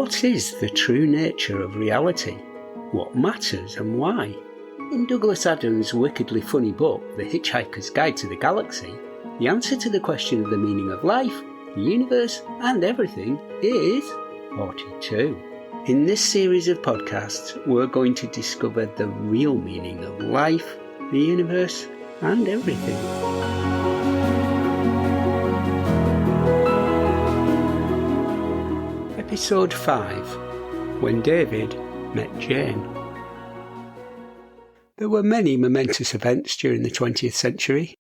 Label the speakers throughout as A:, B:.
A: What is the true nature of reality? What matters and why? In Douglas Adams' wickedly funny book, The Hitchhiker's Guide to the Galaxy, the answer to the question of the meaning of life, the universe, and everything is 42. In this series of podcasts, we're going to discover the real meaning of life, the universe, and everything. Episode 5, When David Met Jane. There were many momentous events during the 20th century,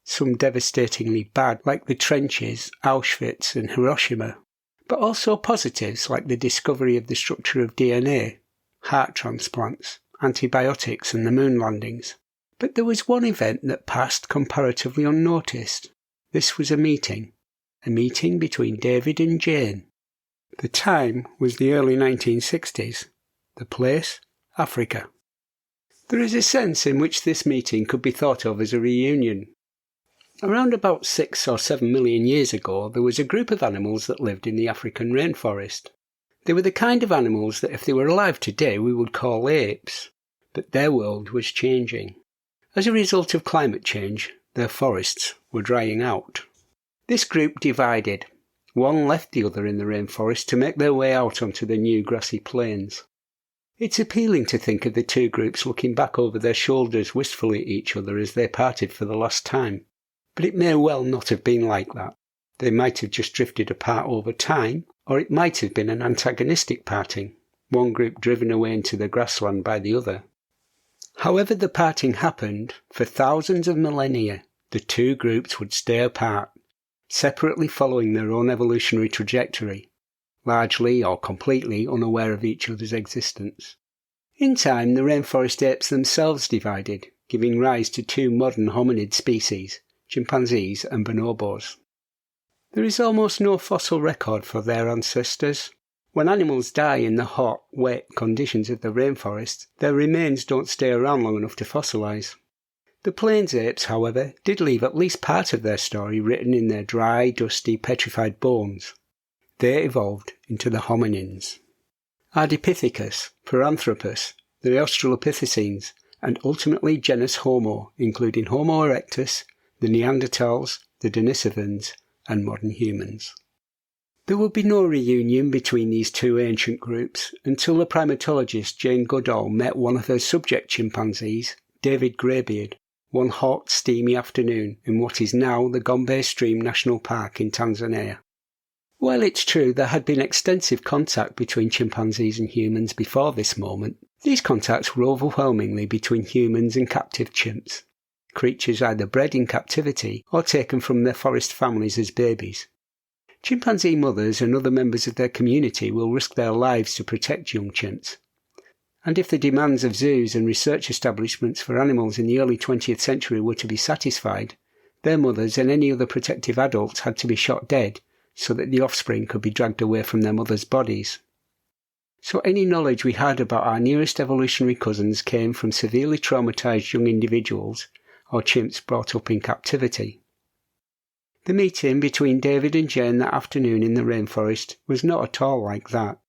A: some devastatingly bad like the trenches, Auschwitz and Hiroshima, but also positives like the discovery of the structure of DNA, heart transplants, antibiotics and the moon landings. But there was one event that passed comparatively unnoticed. This was a meeting between David and Jane. The time was the early 1960s. The place, Africa. There is a sense in which this meeting could be thought of as a reunion. Around about 6 or 7 million years ago, there was a group of animals that lived in the African rainforest. They were the kind of animals that if they were alive today we would call apes, but their world was changing. As a result of climate change, their forests were drying out. This group divided. One left the other in the rainforest to make their way out onto the new grassy plains. It's appealing to think of the two groups looking back over their shoulders wistfully at each other as they parted for the last time. But it may well not have been like that. They might have just drifted apart over time, or it might have been an antagonistic parting, one group driven away into the grassland by the other. However the parting happened, for thousands of millennia, the two groups would stay apart, separately following their own evolutionary trajectory, largely or completely unaware of each other's existence. In time, the rainforest apes themselves divided, giving rise to two modern hominid species, chimpanzees and bonobos. There is almost no fossil record for their ancestors. When animals die in the hot, wet conditions of the rainforest, their remains don't stay around long enough to fossilise. The plains apes, however, did leave at least part of their story written in their dry, dusty, petrified bones. They evolved into the hominins. Ardipithecus, Paranthropus, the Australopithecines, and ultimately genus Homo, including Homo erectus, the Neanderthals, the Denisovans, and modern humans. There would be no reunion between these two ancient groups until the primatologist Jane Goodall met one of her subject chimpanzees, David Greybeard, one hot, steamy afternoon in what is now the Gombe Stream National Park in Tanzania. While it's true there had been extensive contact between chimpanzees and humans before this moment, these contacts were overwhelmingly between humans and captive chimps, creatures either bred in captivity or taken from their forest families as babies. Chimpanzee mothers and other members of their community will risk their lives to protect young chimps. And if the demands of zoos and research establishments for animals in the early 20th century were to be satisfied, their mothers and any other protective adults had to be shot dead so that the offspring could be dragged away from their mothers' bodies. So any knowledge we had about our nearest evolutionary cousins came from severely traumatized young individuals or chimps brought up in captivity. The meeting between David and Jane that afternoon in the rainforest was not at all like that.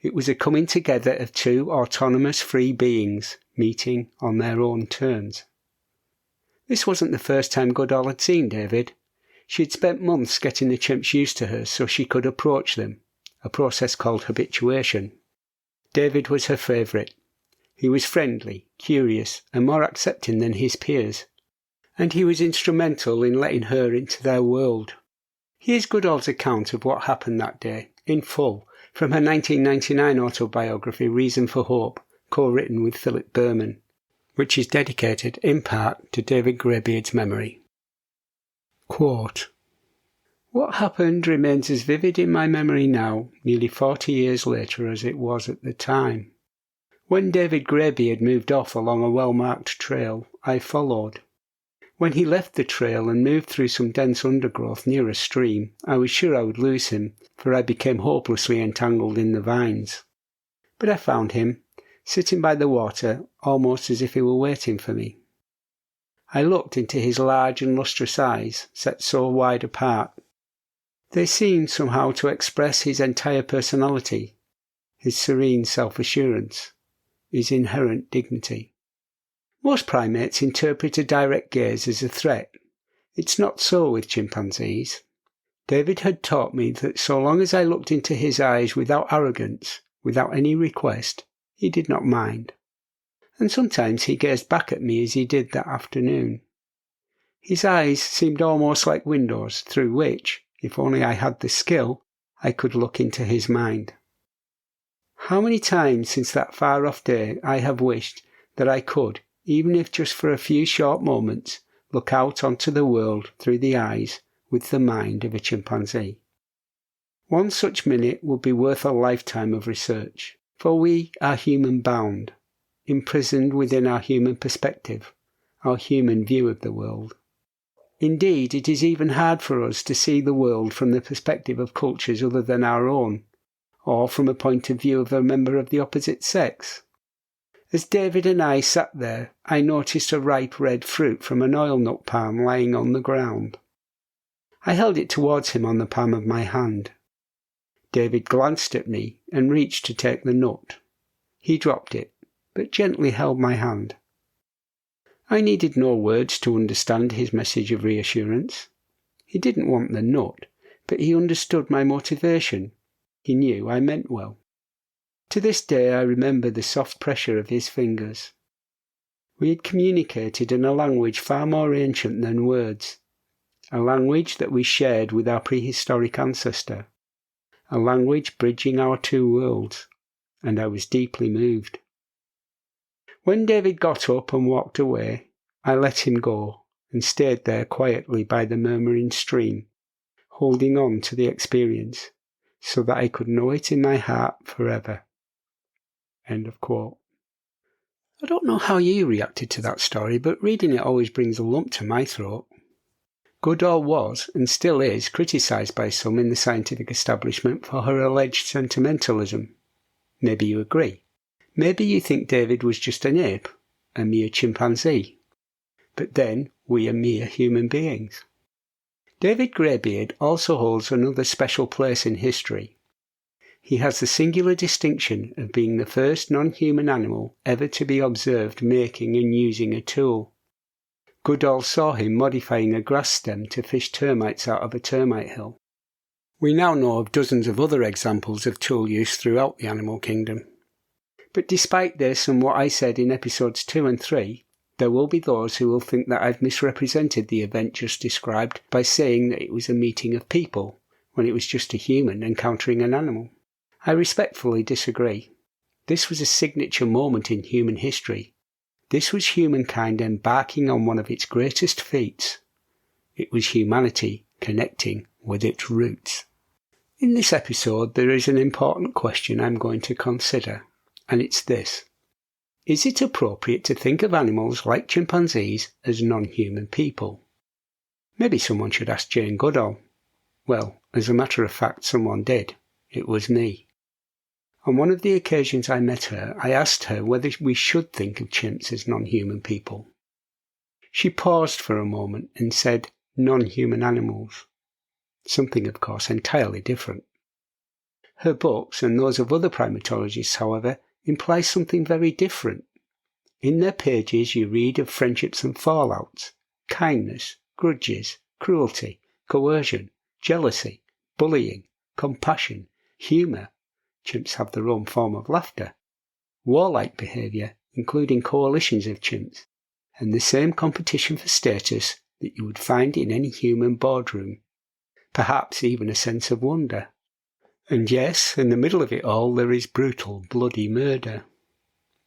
A: It was a coming together of two autonomous free beings meeting on their own terms. This wasn't the first time Goodall had seen David. She had spent months getting the chimps used to her so she could approach them, a process called habituation. David was her favourite. He was friendly, curious, and more accepting than his peers, and he was instrumental in letting her into their world. Here's Goodall's account of what happened that day, in full, from her 1999 autobiography Reason for Hope, co-written with Philip Berman, which is dedicated in part to David Greybeard's memory. Quote, "What happened remains as vivid in my memory now, nearly 40 years later, as it was at the time. When David Greybeard moved off along a well-marked trail, I followed. When he left the trail and moved through some dense undergrowth near a stream, I was sure I would lose him, for I became hopelessly entangled in the vines. But I found him, sitting by the water, almost as if he were waiting for me. I looked into his large and lustrous eyes, set so wide apart. They seemed somehow to express his entire personality, his serene self-assurance, his inherent dignity. Most primates interpret a direct gaze as a threat. It's not so with chimpanzees. David had taught me that so long as I looked into his eyes without arrogance, without any request, he did not mind. And sometimes he gazed back at me as he did that afternoon. His eyes seemed almost like windows through which, if only I had the skill, I could look into his mind. How many times since that far-off day I have wished that I could, even if just for a few short moments, look out onto the world through the eyes with the mind of a chimpanzee. One such minute would be worth a lifetime of research, for we are human-bound, imprisoned within our human perspective, our human view of the world. Indeed, it is even hard for us to see the world from the perspective of cultures other than our own, or from a point of view of a member of the opposite sex. As David and I sat there, I noticed a ripe red fruit from an oil nut palm lying on the ground. I held it towards him on the palm of my hand. David glanced at me and reached to take the nut. He dropped it, but gently held my hand. I needed no words to understand his message of reassurance. He didn't want the nut, but he understood my motivation. He knew I meant well. To this day I remember the soft pressure of his fingers. We had communicated in a language far more ancient than words, a language that we shared with our prehistoric ancestor, a language bridging our two worlds, and I was deeply moved. When David got up and walked away, I let him go and stayed there quietly by the murmuring stream, holding on to the experience so that I could know it in my heart forever. End of quote. I don't know how you reacted to that story, but reading it always brings a lump to my throat. Goodall was, and still is, criticised by some in the scientific establishment for her alleged sentimentalism. Maybe you agree. Maybe you think David was just an ape, a mere chimpanzee. But then, we are mere human beings. David Greybeard also holds another special place in history. He has the singular distinction of being the first non-human animal ever to be observed making and using a tool. Goodall saw him modifying a grass stem to fish termites out of a termite hill. We now know of dozens of other examples of tool use throughout the animal kingdom. But despite this and what I said in episodes 2 and 3, there will be those who will think that I've misrepresented the event just described by saying that it was a meeting of people, when it was just a human encountering an animal. I respectfully disagree. This was a signature moment in human history. This was humankind embarking on one of its greatest feats. It was humanity connecting with its roots. In this episode, there is an important question I'm going to consider, and it's this. Is it appropriate to think of animals like chimpanzees as non-human people? Maybe someone should ask Jane Goodall. Well, as a matter of fact, someone did. It was me. On one of the occasions I met her, I asked her whether we should think of chimps as non-human people. She paused for a moment and said, non-human animals. Something, of course, entirely different. Her books, and those of other primatologists, however, imply something very different. In their pages you read of friendships and fallouts, kindness, grudges, cruelty, coercion, jealousy, bullying, compassion, humour. Chimps have their own form of laughter, warlike behaviour, including coalitions of chimps, and the same competition for status that you would find in any human boardroom. Perhaps even a sense of wonder. And yes, in the middle of it all there is brutal, bloody murder.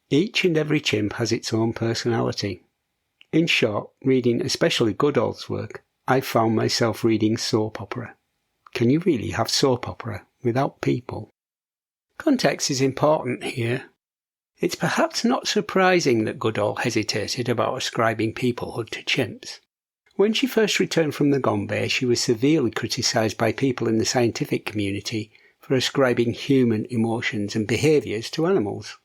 A: Each and every chimp has its own personality. In short, reading especially Goodall's work, I found myself reading soap opera. Can you really have soap opera without people? Context is important here. It's perhaps not surprising that Goodall hesitated about ascribing peoplehood to chimps. When she first returned from the Gombe, she was severely criticised by people in the scientific community for ascribing human emotions and behaviours to animals.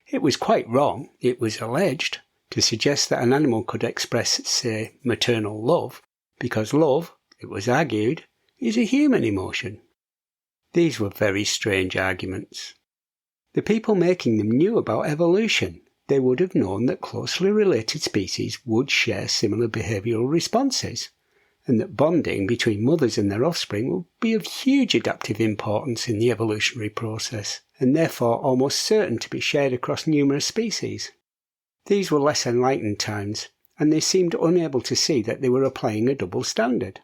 A: It was quite wrong, it was alleged, to suggest that an animal could express, say, maternal love, because love, it was argued, is a human emotion. These were very strange arguments. The people making them knew about evolution. They would have known that closely related species would share similar behavioural responses, and that bonding between mothers and their offspring would be of huge adaptive importance in the evolutionary process, and therefore almost certain to be shared across numerous species. These were less enlightened times, and they seemed unable to see that they were applying a double standard.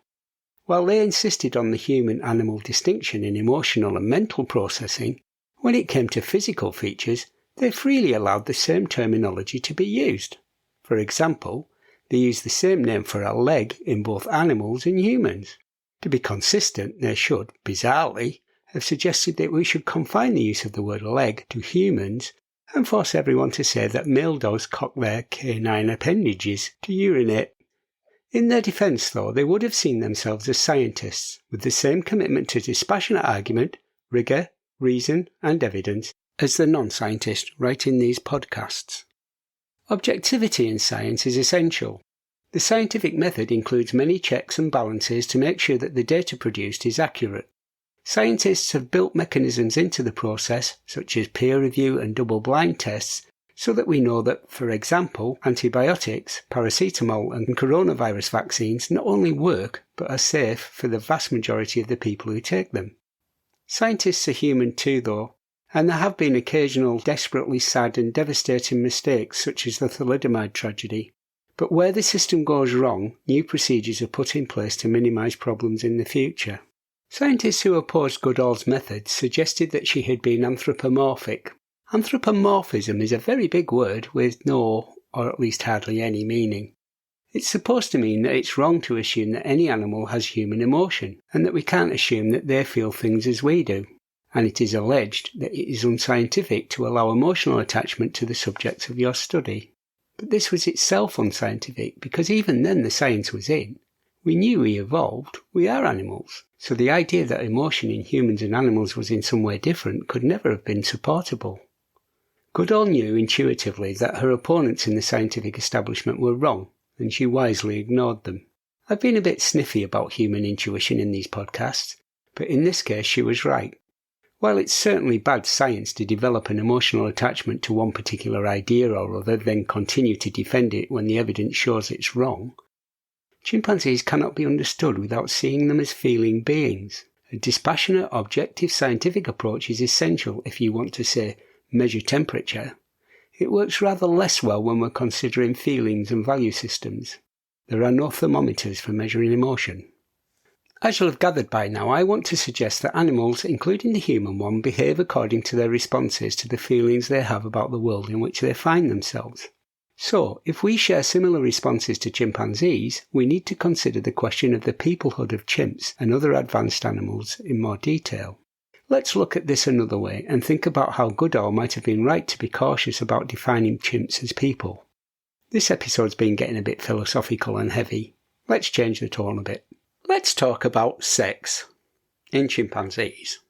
A: While they insisted on the human-animal distinction in emotional and mental processing, when it came to physical features, they freely allowed the same terminology to be used. For example, they used the same name for a leg in both animals and humans. To be consistent, they should, bizarrely, have suggested that we should confine the use of the word leg to humans and force everyone to say that male dogs cock their canine appendages to urinate. In their defence, though, they would have seen themselves as scientists, with the same commitment to dispassionate argument, rigour, reason and evidence as the non-scientist writing these podcasts. Objectivity in science is essential. The scientific method includes many checks and balances to make sure that the data produced is accurate. Scientists have built mechanisms into the process, such as peer review and double-blind tests, so that we know that, for example, antibiotics, paracetamol and coronavirus vaccines not only work but are safe for the vast majority of the people who take them. Scientists are human too, though, and there have been occasional desperately sad and devastating mistakes such as the thalidomide tragedy. But where the system goes wrong, new procedures are put in place to minimise problems in the future. Scientists who opposed Goodall's methods suggested that she had been anthropomorphic. Anthropomorphism is a very big word with no, or at least hardly any, meaning. It's supposed to mean that it's wrong to assume that any animal has human emotion, and that we can't assume that they feel things as we do. And it is alleged that it is unscientific to allow emotional attachment to the subjects of your study. But this was itself unscientific, because even then the science was in. We knew we evolved, we are animals, so the idea that emotion in humans and animals was in some way different could never have been supportable. Goodall knew intuitively that her opponents in the scientific establishment were wrong, and she wisely ignored them. I've been a bit sniffy about human intuition in these podcasts, but in this case she was right. While it's certainly bad science to develop an emotional attachment to one particular idea or other, then continue to defend it when the evidence shows it's wrong, chimpanzees cannot be understood without seeing them as feeling beings. A dispassionate, objective scientific approach is essential if you want to, say, measure temperature. It works rather less well when we're considering feelings and value systems. There are no thermometers for measuring emotion. As you'll have gathered by now, I want to suggest that animals, including the human one, behave according to their responses to the feelings they have about the world in which they find themselves. So, if we share similar responses to chimpanzees, we need to consider the question of the peoplehood of chimps and other advanced animals in more detail. Let's look at this another way and think about how Goodall might have been right to be cautious about defining chimps as people. This episode's been getting a bit philosophical and heavy. Let's change the tone a bit. Let's talk about sex in chimpanzees.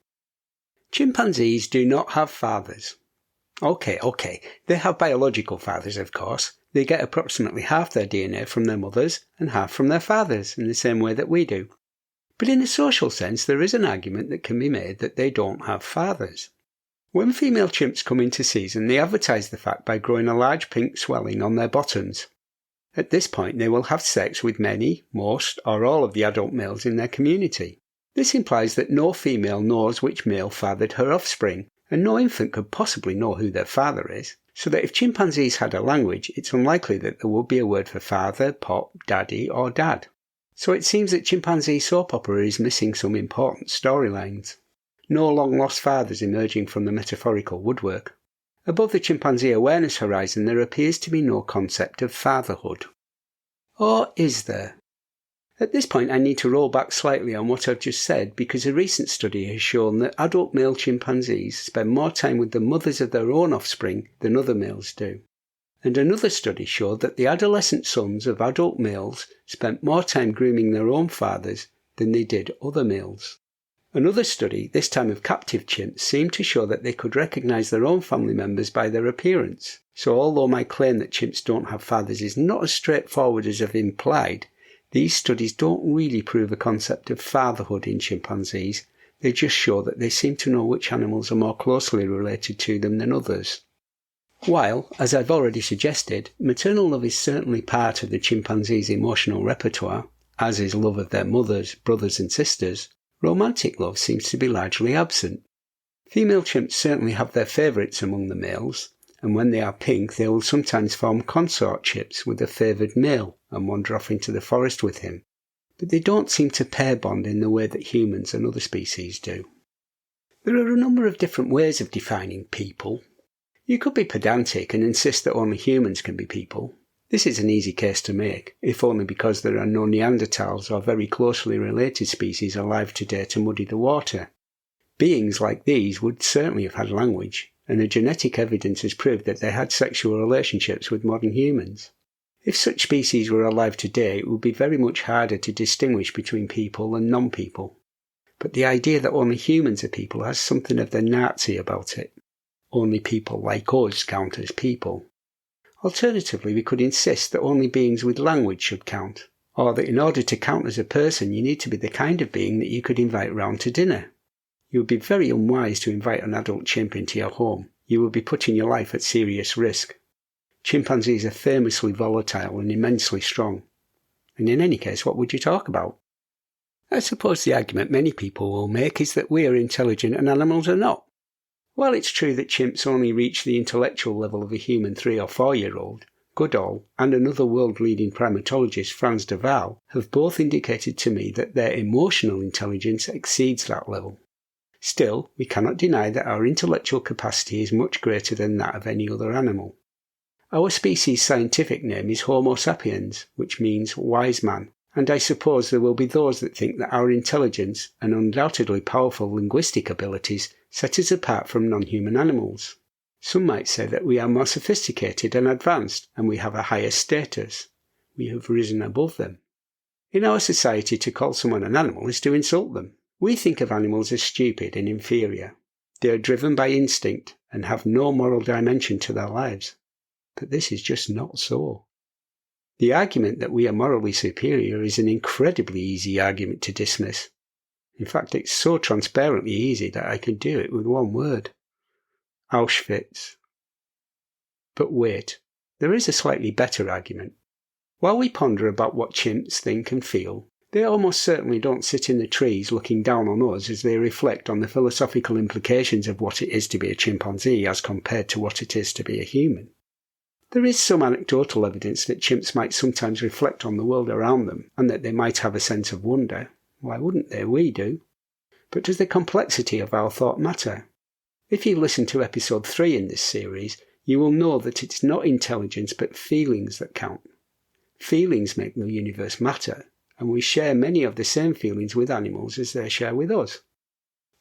A: Chimpanzees do not have fathers. Okay, they have biological fathers, of course. They get approximately half their DNA from their mothers and half from their fathers, in the same way that we do. But in a social sense, there is an argument that can be made that they don't have fathers. When female chimps come into season, they advertise the fact by growing a large pink swelling on their bottoms. At this point, they will have sex with many, most, or all of the adult males in their community. This implies that no female knows which male fathered her offspring, and no infant could possibly know who their father is, so that if chimpanzees had a language, it's unlikely that there would be a word for father, pop, daddy, or dad. So it seems that chimpanzee soap opera is missing some important storylines. No long-lost fathers emerging from the metaphorical woodwork. Above the chimpanzee awareness horizon, there appears to be no concept of fatherhood. Or is there? At this point, I need to roll back slightly on what I've just said, because a recent study has shown that adult male chimpanzees spend more time with the mothers of their own offspring than other males do. And another study showed that the adolescent sons of adult males spent more time grooming their own fathers than they did other males. Another study, this time of captive chimps, seemed to show that they could recognise their own family members by their appearance. So although my claim that chimps don't have fathers is not as straightforward as I've implied, these studies don't really prove a concept of fatherhood in chimpanzees, They just show that they seem to know which animals are more closely related to them than others. While, as I've already suggested, maternal love is certainly part of the chimpanzee's emotional repertoire, as is love of their mothers, brothers and sisters, romantic love seems to be largely absent. Female chimps certainly have their favourites among the males, and when they are pink they will sometimes form consortships with a favoured male and wander off into the forest with him, but they don't seem to pair bond in the way that humans and other species do. There are a number of different ways of defining people. You could be pedantic and insist that only humans can be people. This is an easy case to make, if only because there are no Neanderthals or very closely related species alive today to muddy the water. Beings like these would certainly have had language, and the genetic evidence has proved that they had sexual relationships with modern humans. If such species were alive today, it would be very much harder to distinguish between people and non-people. But the idea that only humans are people has something of the Nazi about it. Only people like us count as people. Alternatively, we could insist that only beings with language should count, or that in order to count as a person you need to be the kind of being that you could invite round to dinner. You would be very unwise to invite an adult chimp into your home. You would be putting your life at serious risk. Chimpanzees are famously volatile and immensely strong. And in any case, what would you talk about? I suppose the argument many people will make is that we are intelligent and animals are not. While it's true that chimps only reach the intellectual level of a human 3 or 4-year-old, Goodall and another world-leading primatologist, Frans de Waal, have both indicated to me that their emotional intelligence exceeds that level. Still, we cannot deny that our intellectual capacity is much greater than that of any other animal. Our species' scientific name is Homo sapiens, which means wise man, and I suppose there will be those that think that our intelligence and undoubtedly powerful linguistic abilities set us apart from non-human animals. Some might say that we are more sophisticated and advanced, and we have a higher status. We have risen above them. In our society, to call someone an animal is to insult them. We think of animals as stupid and inferior. They are driven by instinct and have no moral dimension to their lives. But this is just not so. The argument that we are morally superior is an incredibly easy argument to dismiss. In fact, it's so transparently easy that I can do it with one word. Auschwitz. But wait, there is a slightly better argument. While we ponder about what chimps think and feel, they almost certainly don't sit in the trees looking down on us as they reflect on the philosophical implications of what it is to be a chimpanzee as compared to what it is to be a human. There is some anecdotal evidence that chimps might sometimes reflect on the world around them, and that they might have a sense of wonder. Why wouldn't they? We do. But does the complexity of our thought matter? If you listen to episode 3 in this series, you will know that it's not intelligence but feelings that count. Feelings make the universe matter, and we share many of the same feelings with animals as they share with us.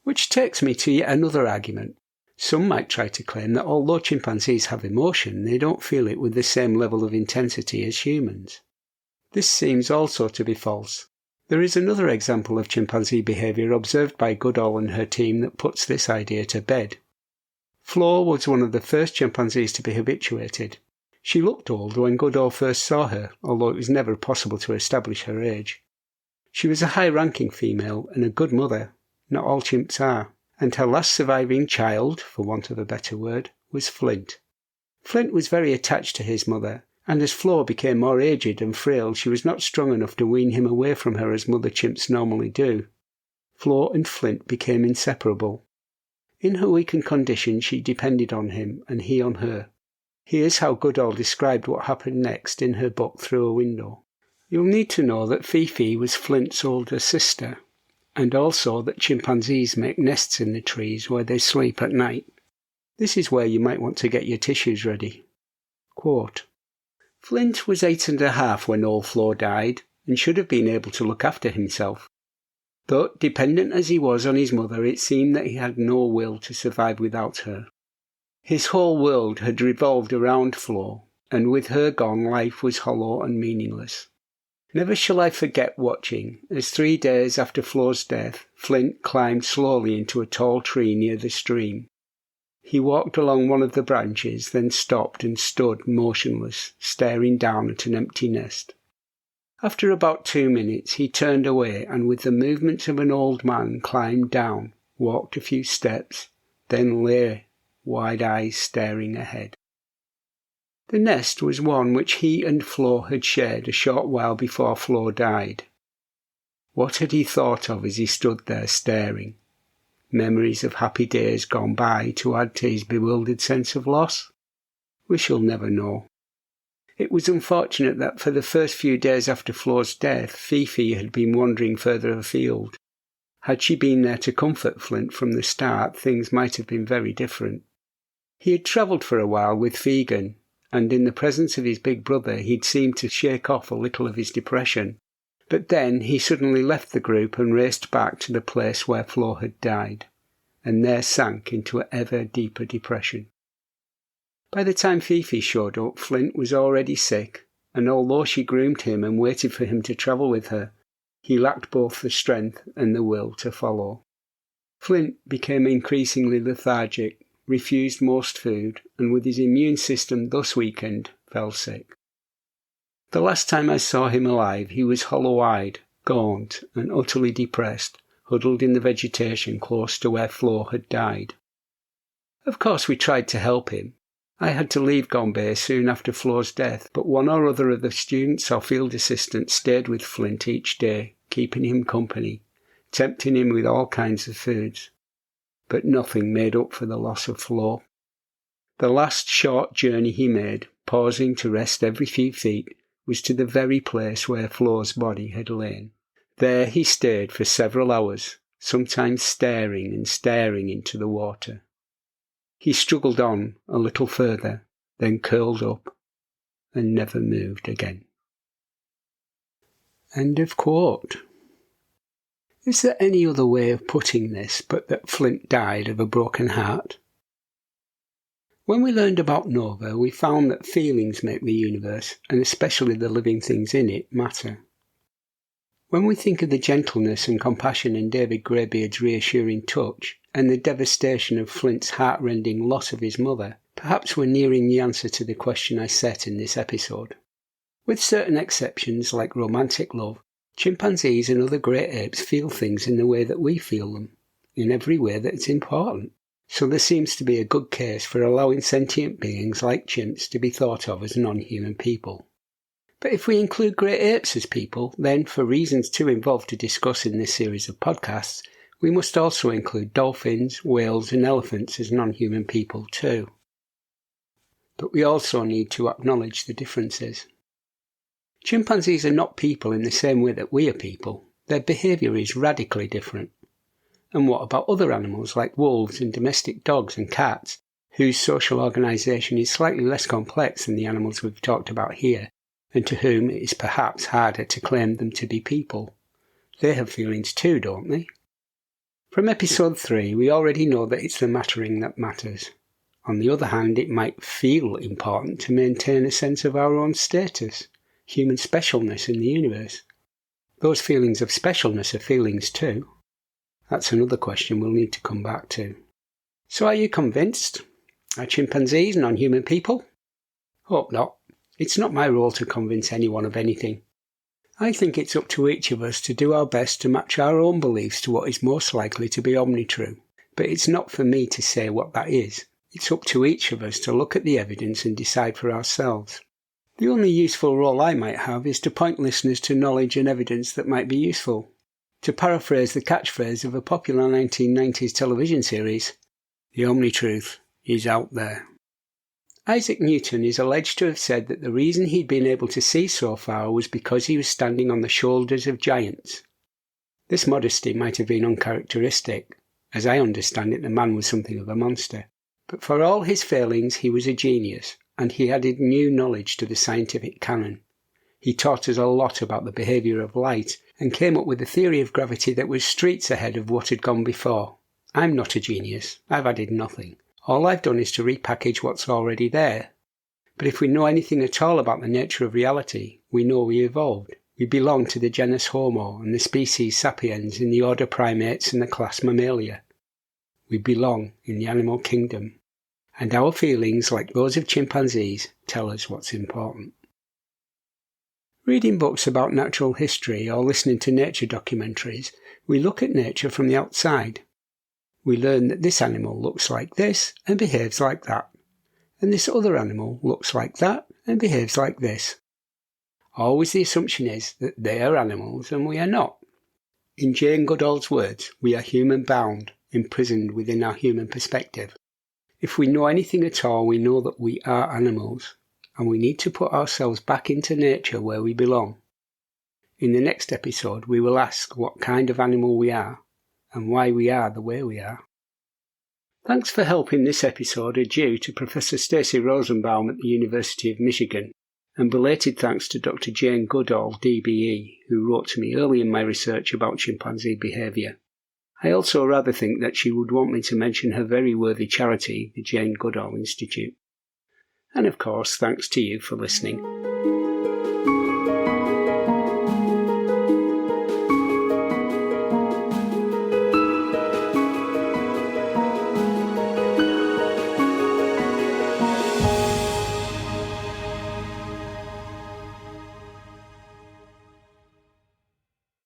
A: Which takes me to yet another argument. Some might try to claim that although chimpanzees have emotion, they don't feel it with the same level of intensity as humans. This seems also to be false. There is another example of chimpanzee behaviour observed by Goodall and her team that puts this idea to bed. Flo was one of the first chimpanzees to be habituated. She looked old when Goodall first saw her, although it was never possible to establish her age. She was a high-ranking female and a good mother. Not all chimps are. And her last surviving child, for want of a better word, was Flint. Flint was very attached to his mother, and as Flo became more aged and frail, she was not strong enough to wean him away from her as mother chimps normally do. Flo and Flint became inseparable. In her weakened condition, she depended on him, and he on her. Here's how Goodall described what happened next in her book Through a Window. You'll need to know that Fifi was Flint's older sister, and also that chimpanzees make nests in the trees where they sleep at night. This is where you might want to get your tissues ready. Quote, Flint was 8.5 when old Flo died, and should have been able to look after himself. But, dependent as he was on his mother, it seemed that he had no will to survive without her. His whole world had revolved around Flo, and with her gone, life was hollow and meaningless. Never shall I forget watching, as 3 days after Flo's death, Flint climbed slowly into a tall tree near the stream. He walked along one of the branches, then stopped and stood motionless, staring down at an empty nest. After about 2 minutes, he turned away and with the movements of an old man climbed down, walked a few steps, then lay, wide eyes staring ahead. The nest was one which he and Flo had shared a short while before Flo died. What had he thought of as he stood there staring? Memories of happy days gone by to add to his bewildered sense of loss? We shall never know. It was unfortunate that for the first few days after Flo's death, Fifi had been wandering further afield. Had she been there to comfort Flint from the start, things might have been very different. He had travelled for a while with Fegan, and in the presence of his big brother he'd seemed to shake off a little of his depression. But then he suddenly left the group and raced back to the place where Flo had died, and there sank into an ever deeper depression. By the time Fifi showed up, Flint was already sick, and although she groomed him and waited for him to travel with her, he lacked both the strength and the will to follow. Flint became increasingly lethargic, refused most food, and with his immune system thus weakened, fell sick. The last time I saw him alive, he was hollow-eyed, gaunt, and utterly depressed, huddled in the vegetation close to where Flo had died. Of course we tried to help him. I had to leave Gombe soon after Flo's death, but one or other of the students or field assistants stayed with Flint each day, keeping him company, tempting him with all kinds of foods. But nothing made up for the loss of Flo. The last short journey he made, pausing to rest every few feet, was to the very place where Flo's body had lain. There he stayed for several hours, sometimes staring and staring into the water. He struggled on a little further, then curled up and never moved again. End of quote. Is there any other way of putting this but that Flint died of a broken heart? When we learned about Nova, we found that feelings make the universe, and especially the living things in it, matter. When we think of the gentleness and compassion in David Greybeard's reassuring touch, and the devastation of Flint's heart-rending loss of his mother, perhaps we're nearing the answer to the question I set in this episode. With certain exceptions like romantic love, chimpanzees and other great apes feel things in the way that we feel them, in every way that it's important. So there seems to be a good case for allowing sentient beings like chimps to be thought of as non-human people. But if we include great apes as people, then, for reasons too involved to discuss in this series of podcasts, we must also include dolphins, whales and elephants as non-human people too. But we also need to acknowledge the differences. Chimpanzees are not people in the same way that we are people. Their behaviour is radically different. And what about other animals like wolves and domestic dogs and cats, whose social organisation is slightly less complex than the animals we've talked about here, and to whom it is perhaps harder to claim them to be people? They have feelings too, don't they? From episode 3, we already know that it's the mattering that matters. On the other hand, it might feel important to maintain a sense of our own status, human specialness in the universe. Those feelings of specialness are feelings too. That's another question we'll need to come back to. So are you convinced? Are chimpanzees non-human people? Hope not. It's not my role to convince anyone of anything. I think it's up to each of us to do our best to match our own beliefs to what is most likely to be omnitrue. But it's not for me to say what that is. It's up to each of us to look at the evidence and decide for ourselves. The only useful role I might have is to point listeners to knowledge and evidence that might be useful. To paraphrase the catchphrase of a popular 1990s television series, the omnitruth is out there. Isaac Newton is alleged to have said that the reason he'd been able to see so far was because he was standing on the shoulders of giants. This modesty might have been uncharacteristic. As I understand it, the man was something of a monster. But for all his failings, he was a genius, and he added new knowledge to the scientific canon. He taught us a lot about the behaviour of light, and came up with a theory of gravity that was streets ahead of what had gone before. I'm not a genius. I've added nothing. All I've done is to repackage what's already there. But if we know anything at all about the nature of reality, we know we evolved. We belong to the genus Homo and the species Sapiens in the order Primates and the class Mammalia. We belong in the animal kingdom. And our feelings, like those of chimpanzees, tell us what's important. Reading books about natural history or listening to nature documentaries, we look at nature from the outside. We learn that this animal looks like this and behaves like that, and this other animal looks like that and behaves like this. Always the assumption is that they are animals and we are not. In Jane Goodall's words, we are human bound, imprisoned within our human perspective. If we know anything at all, we know that we are animals, and we need to put ourselves back into nature where we belong. In the next episode, we will ask what kind of animal we are, and why we are the way we are. Thanks for help in this episode are due to Professor Stacey Rosenbaum at the University of Michigan, and belated thanks to Dr. Jane Goodall, DBE, who wrote to me early in my research about chimpanzee behaviour. I also rather think that she would want me to mention her very worthy charity, the Jane Goodall Institute. And of course, thanks to you for listening.